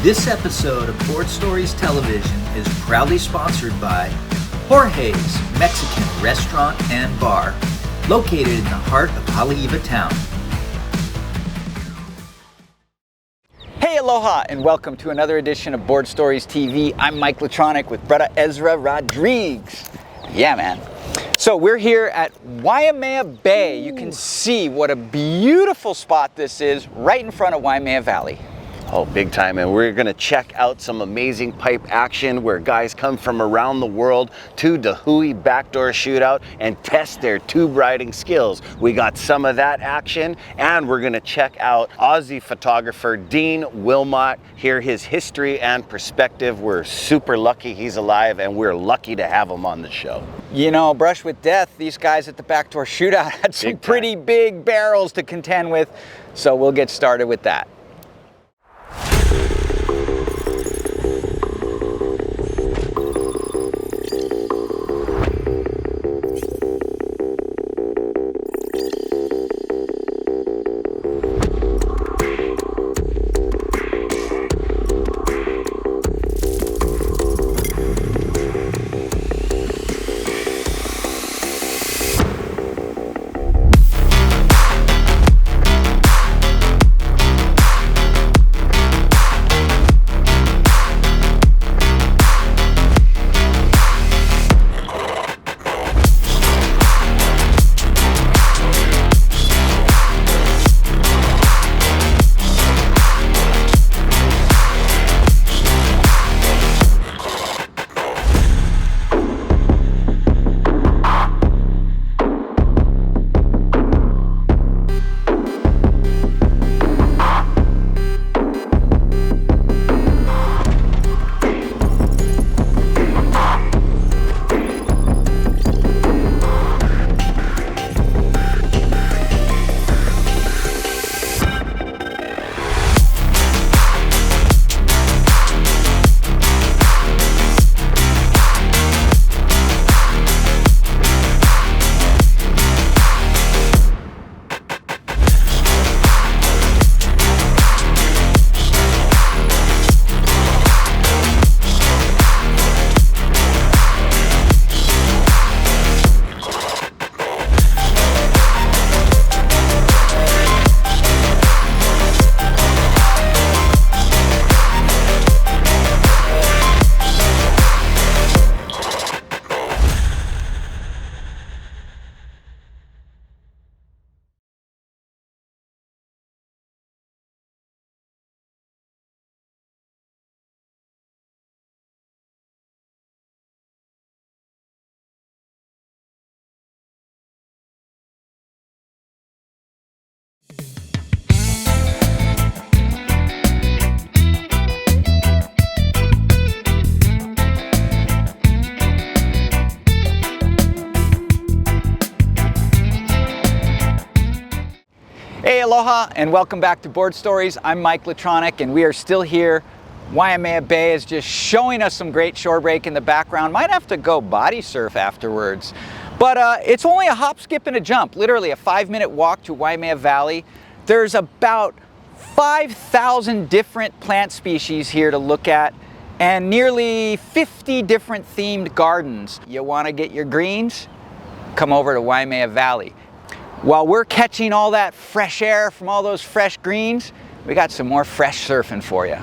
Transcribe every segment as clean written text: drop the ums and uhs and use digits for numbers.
This episode of Board Stories Television is proudly sponsored by Jorge's Mexican Restaurant and Bar, located in the heart of Haleiwa Town. Hey, aloha, and welcome to another edition of Board Stories TV. I'm Mike Latronic with brother Ezra Rodriguez. Yeah, man. So we're here at Waimea Bay. You can see what a beautiful spot this is right in front of Waimea Valley. Oh, big time. And we're going to check out some amazing pipe action where guys come from around the world to the Hui Backdoor Shootout and test their tube riding skills. We got some of that action, and we're going to check out Aussie photographer Dean Wilmot, hear his history and perspective. We're super lucky he's alive, and we're lucky to have him on the show. You know, brush with death, these guys at the Backdoor Shootout had some pretty big barrels to contend with, so we'll get started with that. Hey, aloha, and welcome back to Board Stories. I'm Mike Latronic, and we are still here. Waimea Bay is just showing us some great shore break in the background. Might have to go body surf afterwards. But it's only a hop, skip, and a jump, literally a 5-minute walk to Waimea Valley. There's about 5,000 different plant species here to look at, and nearly 50 different themed gardens. You want to get your greens? Come over to Waimea Valley. While we're catching all that fresh air from all those fresh greens, we got some more fresh surfing for you.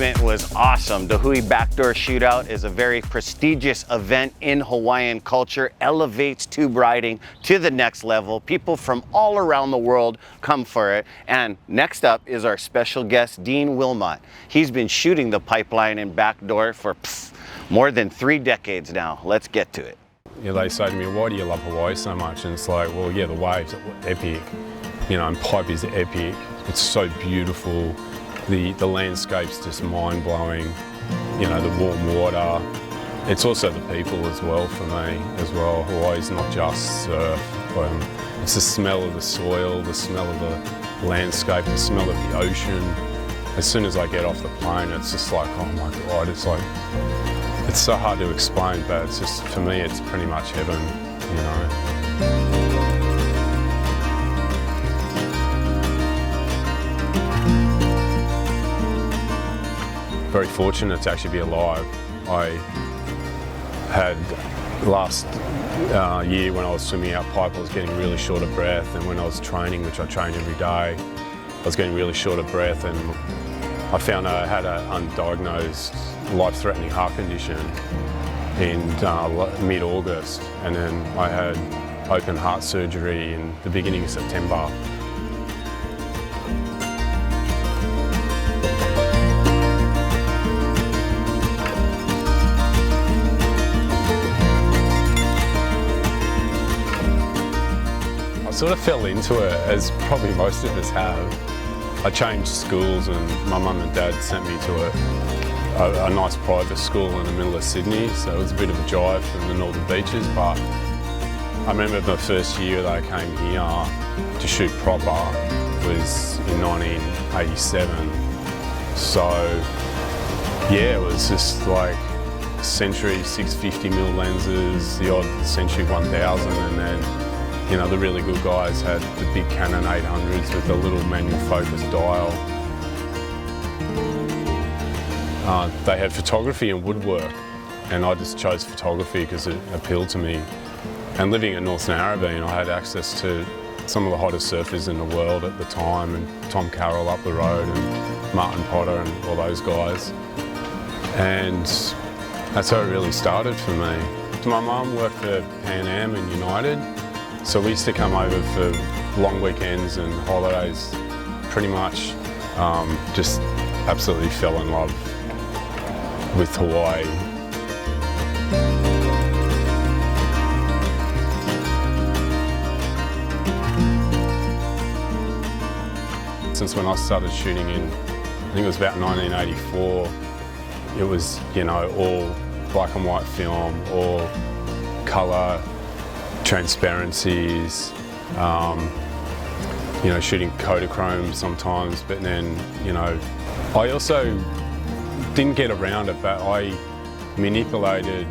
engagement was awesome. The Hui Backdoor Shootout is a very prestigious event in Hawaiian culture, elevates tube riding to the next level. People from all around the world come for it. And next up is our special guest, Dean Wilmot. He's been shooting the pipeline and backdoor for more than 3 decades now. Let's get to it. Yeah, they say to me, why do you love Hawaii so much? And it's like, well, yeah, the waves are epic. You know, and pipe is epic. It's so beautiful. The landscape's just mind-blowing. You know, the warm water. It's also the people as well for me as well. Hawaii's not just surf. It's the smell of the soil, the smell of the landscape, the smell of the ocean. As soon as I get off the plane, it's just like, oh my God, it's like, it's so hard to explain, but it's just, for me, it's pretty much heaven, you know. Very fortunate to actually be alive. I had last year when I was swimming out pipe, I was getting really short of breath, and when I was training, which I train every day, I was getting really short of breath, and I found I had an undiagnosed life-threatening heart condition in mid-August, and then I had open heart surgery in the beginning of September. I sort of fell into it, as probably most of us have. I changed schools and my mum and dad sent me to a nice private school in the middle of Sydney, so it was a bit of a drive from the northern beaches, but I remember the first year that I came here to shoot proper was in 1987. So yeah, it was just like Century 650mm lenses, the odd Century 1000, and then you know, the really good guys had the big Canon 800s with a little manual focus dial. They had photography and woodwork, and I just chose photography because it appealed to me. And living in North Narrabeen, I had access to some of the hottest surfers in the world at the time, and Tom Carroll up the road, and Martin Potter and all those guys. And that's how it really started for me. My mum worked for Pan Am and United, so we used to come over for long weekends and holidays. Pretty much just absolutely fell in love with Hawaii. Since when I started shooting in, I think it was about 1984, it was, you know, all black and white film, all colour, transparencies, you know, shooting Kodachrome sometimes, but then, you know, I also didn't get around it, but I manipulated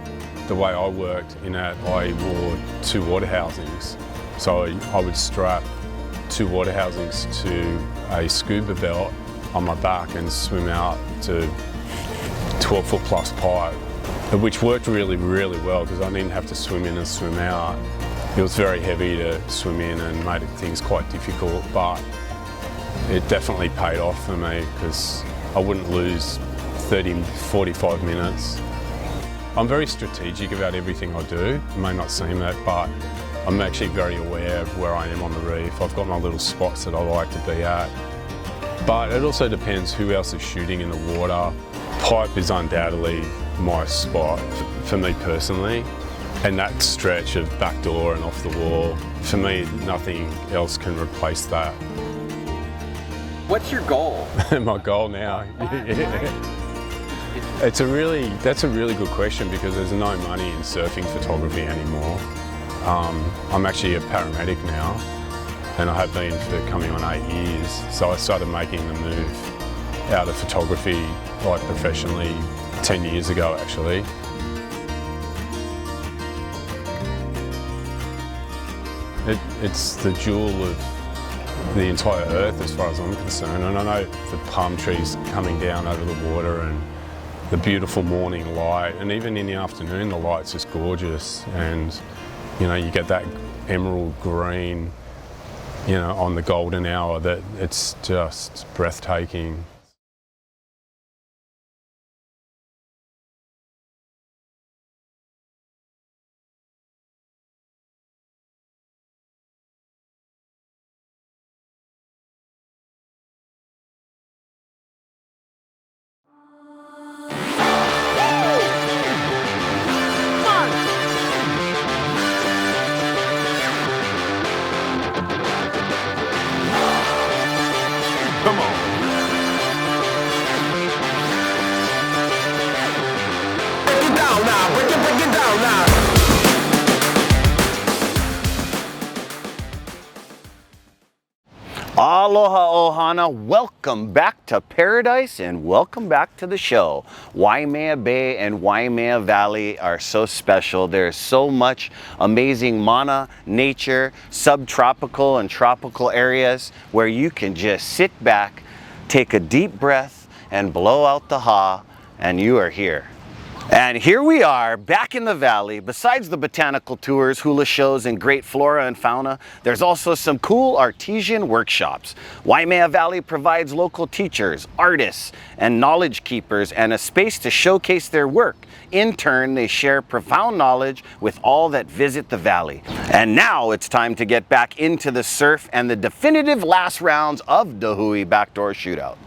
the way I worked in that I wore 2 water housings. So I would strap 2 water housings to a scuba belt on my back and swim out to 12-foot plus pipe, which worked really, really well because I didn't have to swim in and swim out. It was very heavy to swim in and made things quite difficult, but it definitely paid off for me because I wouldn't lose 30, 45 minutes. I'm very strategic about everything I do. It may not seem that, but I'm actually very aware of where I am on the reef. I've got my little spots that I like to be at. But it also depends who else is shooting in the water. Pipe is undoubtedly my spot for me personally. And that stretch of backdoor and off the wall, for me, nothing else can replace that. What's your goal? My goal now? That's a really good question because there's no money in surfing photography anymore. I'm actually a paramedic now, and I have been for coming on 8 years. So I started making the move out of photography like professionally 10 years ago actually. It's the jewel of the entire earth as far as I'm concerned, and I know the palm trees coming down over the water and the beautiful morning light, and even in the afternoon the light's just gorgeous, and you know, you get that emerald green, you know, on the golden hour that it's just breathtaking. down now. Aloha ohana, welcome back to paradise and welcome back to the show. Waimea Bay and Waimea Valley are so special. There's so much amazing mana, nature, subtropical and tropical areas where you can just sit back, take a deep breath and blow out the ha, and you are here. And here we are back in the valley. Besides the botanical tours, hula shows, and great flora and fauna, there's also some cool artesian workshops. Waimea Valley provides local teachers, artists, and knowledge keepers and a space to showcase their work. In turn, they share profound knowledge with all that visit the valley. And now it's time to get back into the surf and the definitive last rounds of the Hui Backdoor Shootout.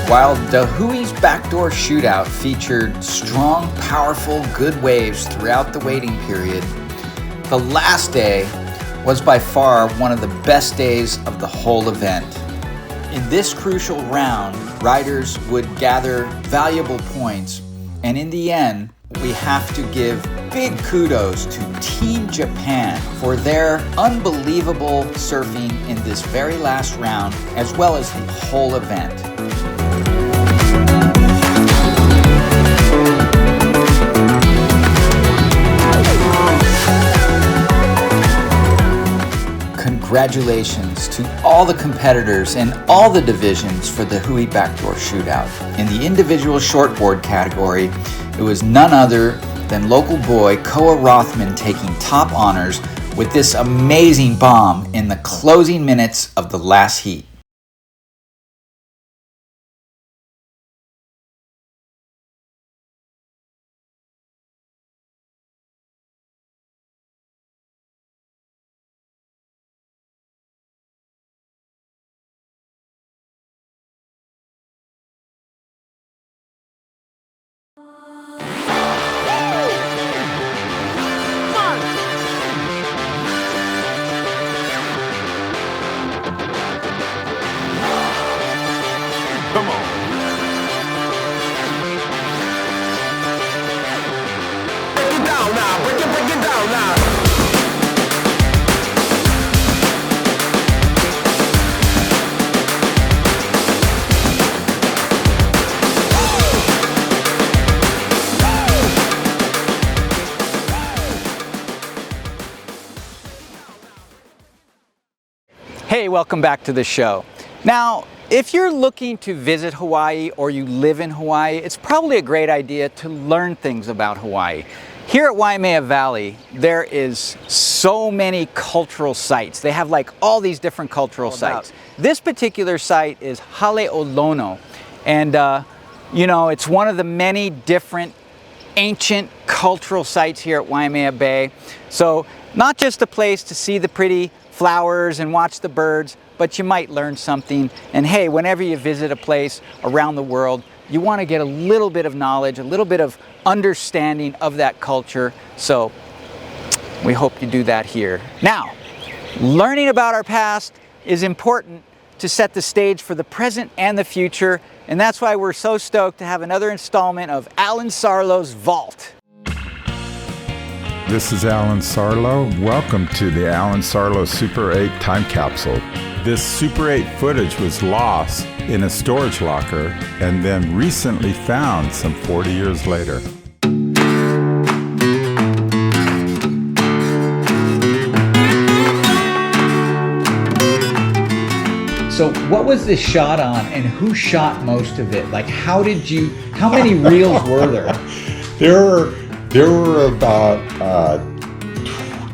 While the Hui's Backdoor Shootout featured strong, powerful, good waves throughout the waiting period, the last day was by far one of the best days of the whole event. In this crucial round, riders would gather valuable points, and in the end, we have to give big kudos to Team Japan for their unbelievable surfing in this very last round, as well as the whole event. Congratulations to all the competitors in all the divisions for the Hui Backdoor Shootout. In the individual shortboard category, it was none other than local boy Koa Rothman taking top honors with this amazing bomb in the closing minutes of the last heat. Come on. Break it down now, break it down now. Hey, welcome back to the show. Now, if you're looking to visit Hawaii or you live in Hawaii, it's probably a great idea to learn things about Hawaii. Here at Waimea Valley, there is so many cultural sites. They have like all these different cultural sites. This particular site is Hale o Lono, and you know, it's one of the many different ancient cultural sites here at Waimea Bay. So not just a place to see the pretty flowers and watch the birds, but you might learn something. And hey, whenever you visit a place around the world, you want to get a little bit of knowledge, a little bit of understanding of that culture. So we hope you do that here. Now, learning about our past is important to set the stage for the present and the future. And that's why we're so stoked to have another installment of Alan Sarlow's Vault. This is Alan Sarlow. Welcome to the Alan Sarlow Super 8 time capsule. This Super 8 footage was lost in a storage locker and then recently found some 40 years later. So what was this shot on and who shot most of it? Like how many reels were there? There were about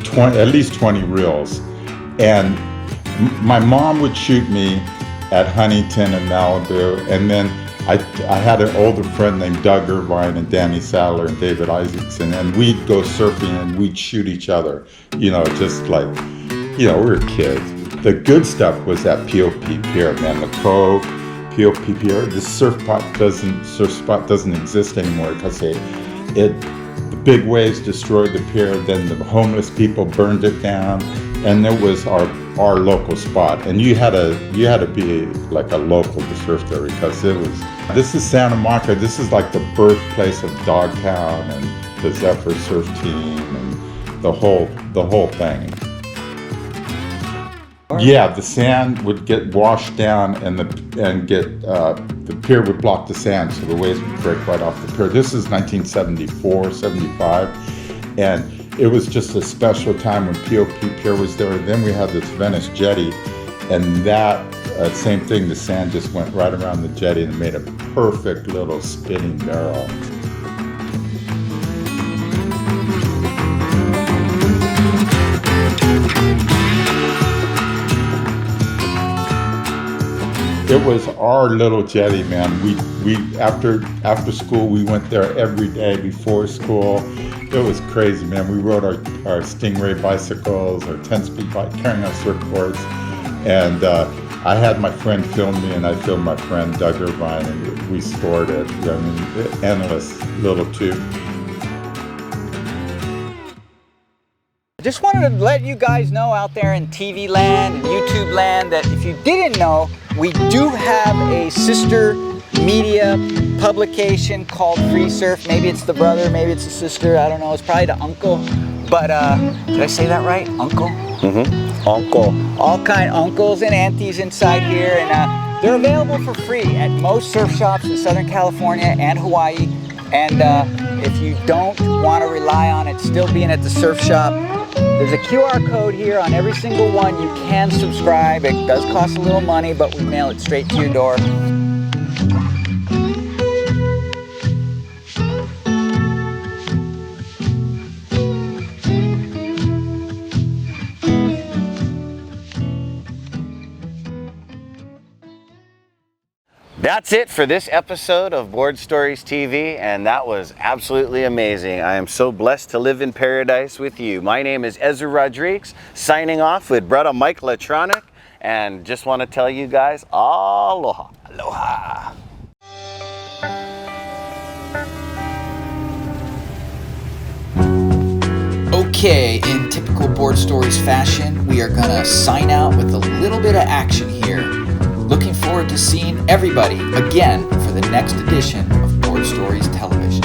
20, at least 20 reels, and my mom would shoot me at Huntington and Malibu, and then I had an older friend named Doug Irvine and Danny Sadler and David Isaacson, and we'd go surfing and we'd shoot each other, you know, just like, you know, we were kids. The good stuff was at POP Pier, man, the Cove, POP Pier. This surf spot doesn't exist anymore because the big waves destroyed the pier, then the homeless people burned it down, and it was our local spot. And you had to be like a local to surf there because this is Santa Monica. This is like the birthplace of Dogtown and the Zephyr Surf Team and the whole thing. Yeah, the sand would get washed down and the pier would block the sand, so the waves would break right off the pier. This is 1974, 75, and it was just a special time when POP Pier was there. Then we had this Venice jetty, and that same thing, the sand just went right around the jetty and made a perfect little spinning barrel. It was our little jetty, man. We after school, we went there every day before school. It was crazy, man. We rode our Stingray bicycles, our 10-speed bike, carrying our surfboards. And I had my friend film me, and I filmed my friend Doug Irvine, and we stored it. I mean, endless little tube. I just wanted to let you guys know out there in TV land and YouTube land that if you didn't know, we do have a sister media publication called freesurf. Maybe it's the brother, maybe it's the sister, I don't know, it's probably the uncle. But did I say that right? Uncle? Mm-hmm. Uncle. All kind of uncles and aunties inside here, and they're available for free at most surf shops in Southern California and Hawaii. And if you don't want to rely on it still being at the surf shop, there's a QR code here on every single one. You can subscribe. It does cost a little money, but we mail it straight to your door. That's it for this episode of Board Stories TV, and that was absolutely amazing. I am so blessed to live in paradise with you. My name is Ezra Rodriguez, signing off with brother Mike Latronic, and just want to tell you guys, aloha. Aloha. Okay, in typical Board Stories fashion, we are gonna sign out with a little bit of action here. Looking forward to seeing everybody again for the next edition of Board Stories Television.